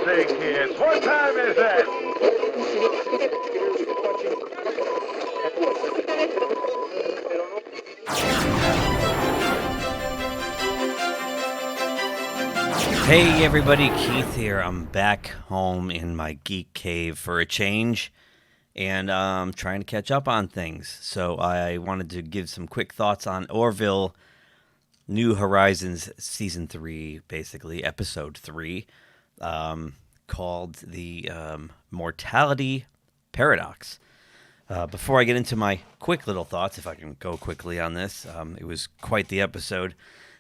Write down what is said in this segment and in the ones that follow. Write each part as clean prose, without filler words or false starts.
say, kids, what time is it? Hey everybody, Keith here. I'm back home in my geek cave for a change, and trying to catch up on things. So I wanted to give some quick thoughts on Orville New Horizons Season 3, basically, Episode 3, called the Mortality Paradox. Before I get into my quick little thoughts, if I can go quickly on this, it was quite the episode.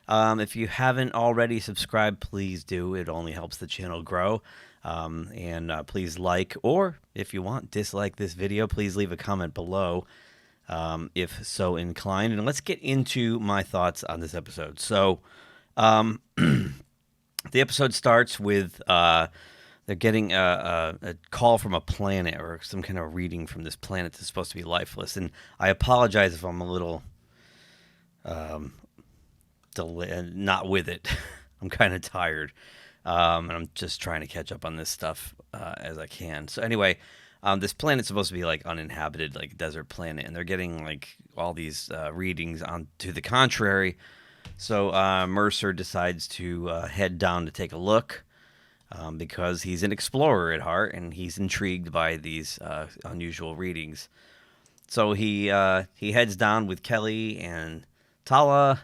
If you haven't already subscribed, please do. It only helps the channel grow. And please like, or if you want, dislike this video. Please leave a comment below if so inclined. And let's get into my thoughts on this episode. So the episode starts with they're getting a call from a planet or some kind of reading from this planet that's supposed to be lifeless. And I apologize if I'm a little not with it. I'm kind of tired, and I'm just trying to catch up on this stuff as I can. So anyway, this planet's supposed to be like uninhabited, like a desert planet, and they're getting like all these readings on to the contrary. So Mercer decides to head down to take a look because he's an explorer at heart, and he's intrigued by these unusual readings. So he heads down with Kelly and Tala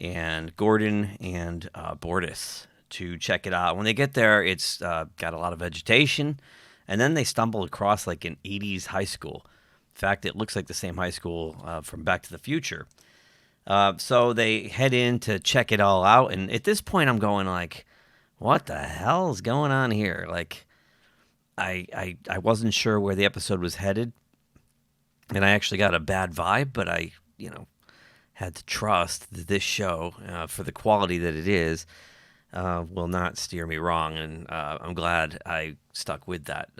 and Gordon and Bortis to check it out. When they get there, it's got a lot of vegetation, and then they stumble across like an 80s high school. In fact, it looks like the same high school from Back to the Future. So they head in to check it all out, and at this point I'm going like, what the hell is going on here? Like, I wasn't sure where the episode was headed, and I actually got a bad vibe, but I had to trust that this show, for the quality that it is, will not steer me wrong, and I'm glad I stuck with that.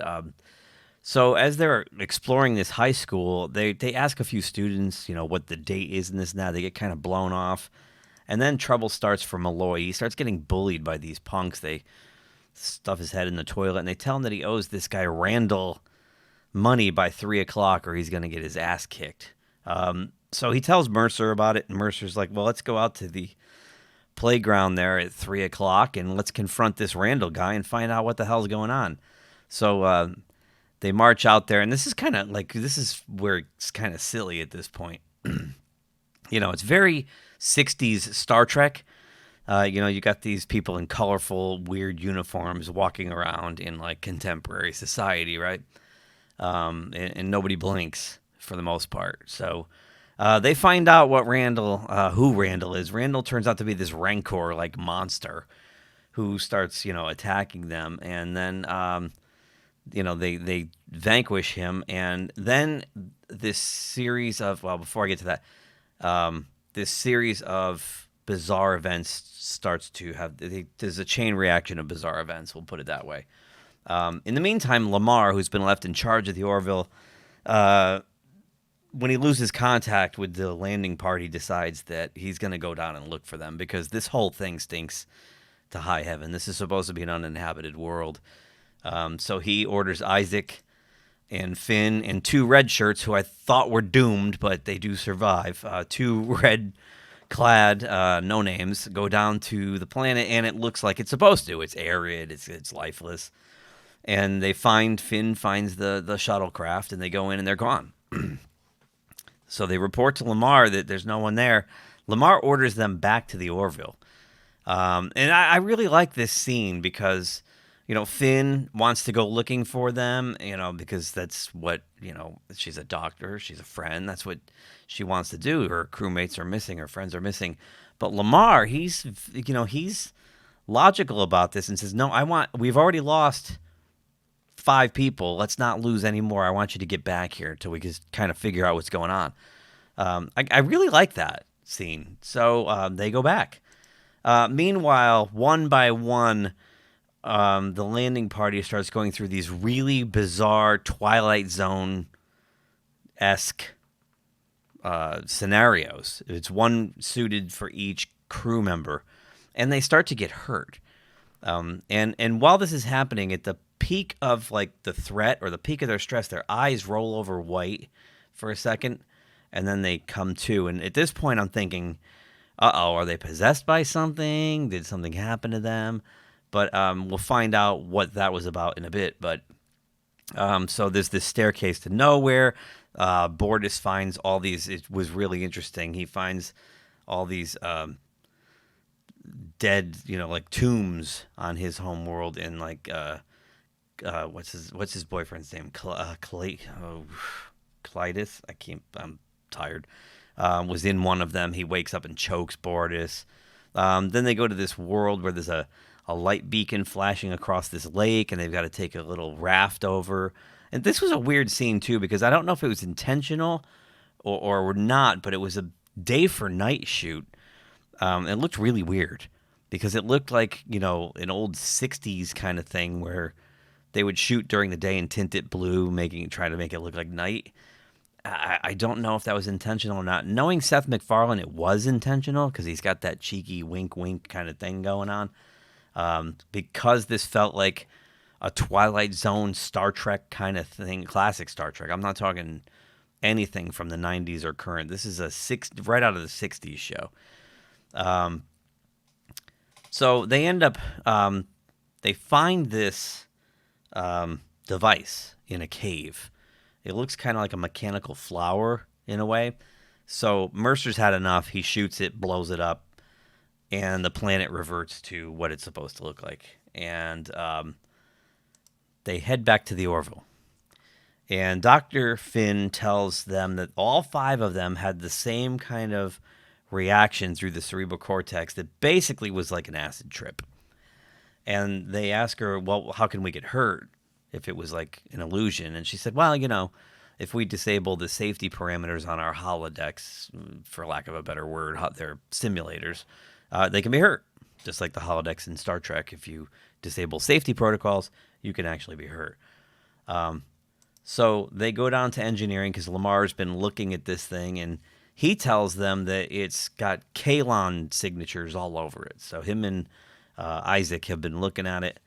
So as they're exploring this high school, they ask a few students, what the date is and this and that. They get kind of blown off, and then trouble starts for Malloy. He starts getting bullied by these punks. They stuff his head in the toilet, and they tell him that he owes this guy Randall money by 3 o'clock, or he's going to get his ass kicked. So he tells Mercer about it, and Mercer's like, well, let's go out to the playground there at 3 o'clock, and let's confront this Randall guy and find out what the hell's going on. So they march out there, and this is where it's kind of silly at this point. It's very 60s Star Trek. You got these people in colorful, weird uniforms walking around in, like, contemporary society, right? And nobody blinks for the most part. So they find out who Randall is. Randall turns out to be this Rancor-like monster who starts, attacking them. And then, they vanquish him. And then this series of, before I get to that, this series of bizarre events starts to have, there's a chain reaction of bizarre events, we'll put it that way. In the meantime, Lamar, who's been left in charge of the Orville, when he loses contact with the landing party, decides that he's going to go down and look for them because this whole thing stinks to high heaven. This is supposed to be an uninhabited world. So he orders Isaac and Finn and 2 red shirts, who I thought were doomed, but they do survive. 2 red-clad no-names go down to the planet, and it looks like it's supposed to. It's arid. It's lifeless. And Finn finds the shuttlecraft, and they go in, and they're gone. So they report to Lamar that there's no one there. Lamar orders them back to the Orville. And I really like this scene because, Finn wants to go looking for them, because that's what, she's a doctor, she's a friend. That's what she wants to do. Her crewmates are missing, her friends are missing. But Lamar, he's logical about this and says, no, we've already lost 5 people. Let's not lose any more. I want you to get back here until we can kind of figure out what's going on. I really like that scene. So they go back. Meanwhile, one by one, the landing party starts going through these really bizarre Twilight Zone-esque scenarios. It's one suited for each crew member, and they start to get hurt. And while this is happening, at the peak of like the threat or the peak of their stress, their eyes roll over white for a second, and then they come to. And at this point, I'm thinking, uh-oh, are they possessed by something? Did something happen to them? But we'll find out what that was about in a bit. But so there's this staircase to nowhere. Bordis finds all these. It was really interesting. He finds all these dead, like tombs on his home world, and like what's his boyfriend's name? Clytus. I'm tired. Was in one of them. He wakes up and chokes Bordis. Then they go to this world where there's a light beacon flashing across this lake, and they've got to take a little raft over. And this was a weird scene too, because I don't know if it was intentional or not, but it was a day for night shoot. It looked really weird because it looked like, an old 60s kind of thing where they would shoot during the day and tint it blue, trying to make it look like night. I don't know if that was intentional or not. Knowing Seth MacFarlane, it was intentional because he's got that cheeky wink wink kind of thing going on. Because this felt like a Twilight Zone Star Trek kind of thing, classic Star Trek. I'm not talking anything from the 90s or current. This is right out of the 60s show. So they end up, they find this device in a cave. It looks kind of like a mechanical flower in a way. So Mercer's had enough. He shoots it, blows it up, and the planet reverts to what it's supposed to look like. And they head back to the Orville. And Dr. Finn tells them that all 5 of them had the same kind of reaction through the cerebral cortex that basically was like an acid trip. And they ask her, well, how can we get hurt if it was like an illusion? And she said, well, if we disable the safety parameters on our holodecks, for lack of a better word, their simulators, they can be hurt. Just like the holodecks in Star Trek, if you disable safety protocols, you can actually be hurt. So they go down to engineering because Lamar's been looking at this thing, and he tells them that it's got Kaelon signatures all over it. So him and Isaac have been looking at it,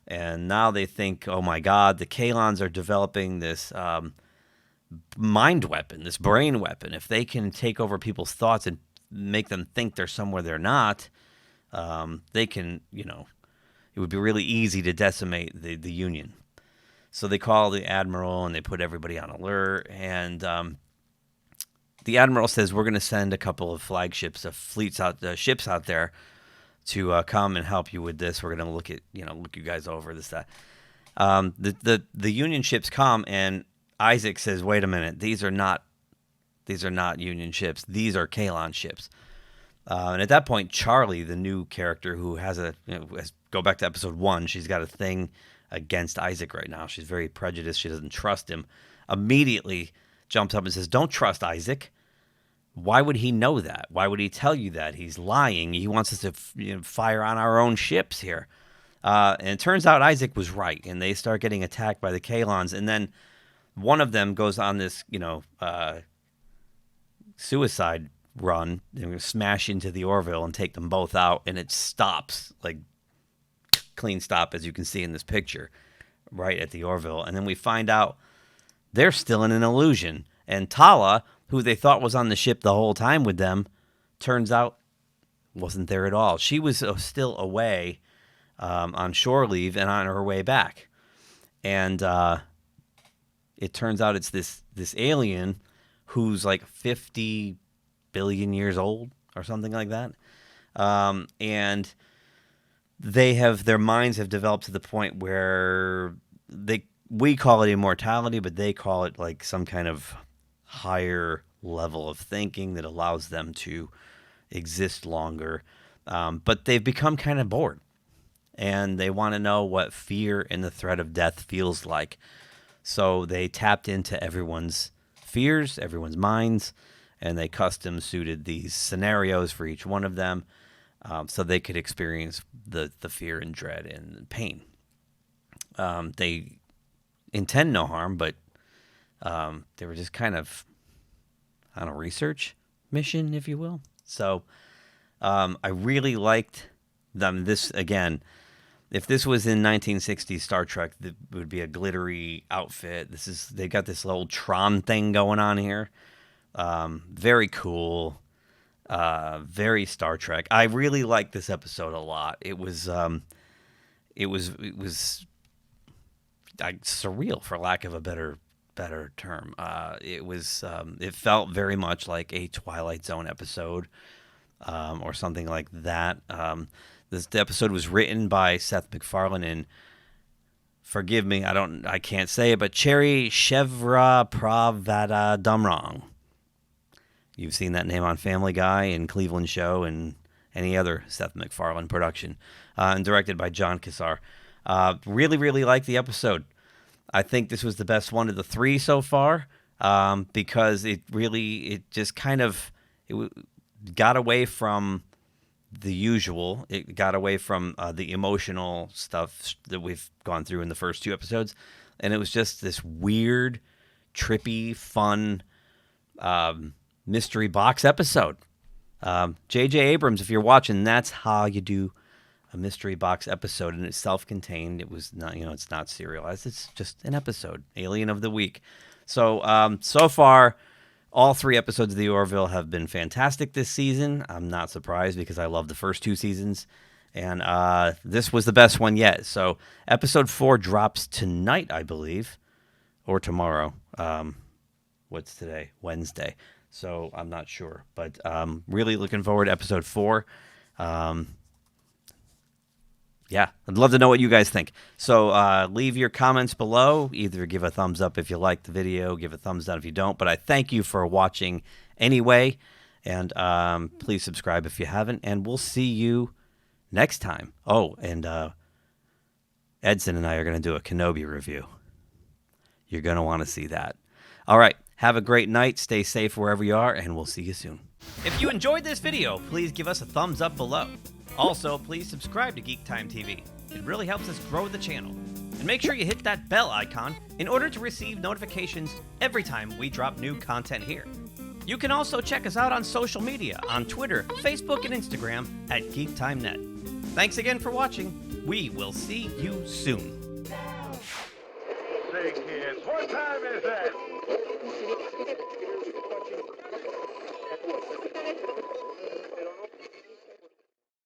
and now they think, oh my God, the Kaelons are developing this mind weapon, this brain weapon. If they can take over people's thoughts and make them think they're somewhere they're not, they can, it would be really easy to decimate the Union. So they call the Admiral and they put everybody on alert. And the Admiral says, we're going to send a couple of flagships, ships out there to come and help you with this. We're going to look you guys over this, that. The Union ships come, and Isaac says, wait a minute, these are not Union ships. These are Kaelon ships. And at that point, Charlie, the new character who has go back to episode 1, she's got a thing against Isaac right now. She's very prejudiced. She doesn't trust him. Immediately jumps up and says, don't trust Isaac. Why would he know that? Why would he tell you that? He's lying. He wants us to fire on our own ships here. And it turns out Isaac was right, and they start getting attacked by the Kaelons. And then one of them goes on this, suicide run. They're going to smash into the Orville and take them both out, and it stops, like clean stop, as you can see in this picture, right at the Orville. And then we find out they're still in an illusion. And Tala, who they thought was on the ship the whole time with them, turns out wasn't there at all. She was still away on shore leave and on her way back. And it turns out it's this alien who's like 50 billion years old or something like that. And their minds have developed to the point where we call it immortality, but they call it like some kind of higher level of thinking that allows them to exist longer. But they've become kind of bored, and they want to know what fear and the threat of death feels like. So they tapped into everyone's fears, everyone's minds, and they custom suited these scenarios for each one of them, so they could experience the fear and dread and pain. They intend no harm, but they were just kind of on a research mission, if you will. So I really liked them. This, again, if this was in 1960s Star Trek, it would be a glittery outfit. They got this little Tron thing going on here. Very cool. Very Star Trek. I really liked this episode a lot. It was surreal, for lack of a better term. It felt very much like a Twilight Zone episode, or something like that. The episode was written by Seth MacFarlane and, forgive me, I can't say it, but Cherry Chevra Pravada Damrong. You've seen that name on Family Guy and Cleveland Show and any other Seth MacFarlane production, and directed by John Cassar. Really, really liked the episode. I think this was the best one of the three so far, because it just kind of got away from the usual. It got away from the emotional stuff that we've gone through in the first two episodes, and it was just this weird, trippy, fun mystery box episode. J.J. Abrams, if you're watching, that's how you do a mystery box episode, and it's self-contained. It was not, it's not serialized. It's just an episode, Alien of the Week. So, so far, all three episodes of the Orville have been fantastic this season. I'm not surprised because I love the first two seasons, and this was the best one yet. So, episode 4 drops tonight, I believe, or tomorrow. What's today? Wednesday. So I'm not sure, but really looking forward to episode 4. Yeah, I'd love to know what you guys think. So leave your comments below. Either give a thumbs up if you like the video, give a thumbs down if you don't. But I thank you for watching anyway, and please subscribe if you haven't. And we'll see you next time. Oh, and Edson and I are going to do a Kenobi review. You're going to want to see that. All right. Have a great night, stay safe wherever you are, and we'll see you soon. If you enjoyed this video, please give us a thumbs up below. Also, please subscribe to GeekTime TV. It really helps us grow the channel. And make sure you hit that bell icon in order to receive notifications every time we drop new content here. You can also check us out on social media, on Twitter, Facebook, and Instagram at GeekTimeNet. Thanks again for watching. We will see you soon. Say, kids, what time is that?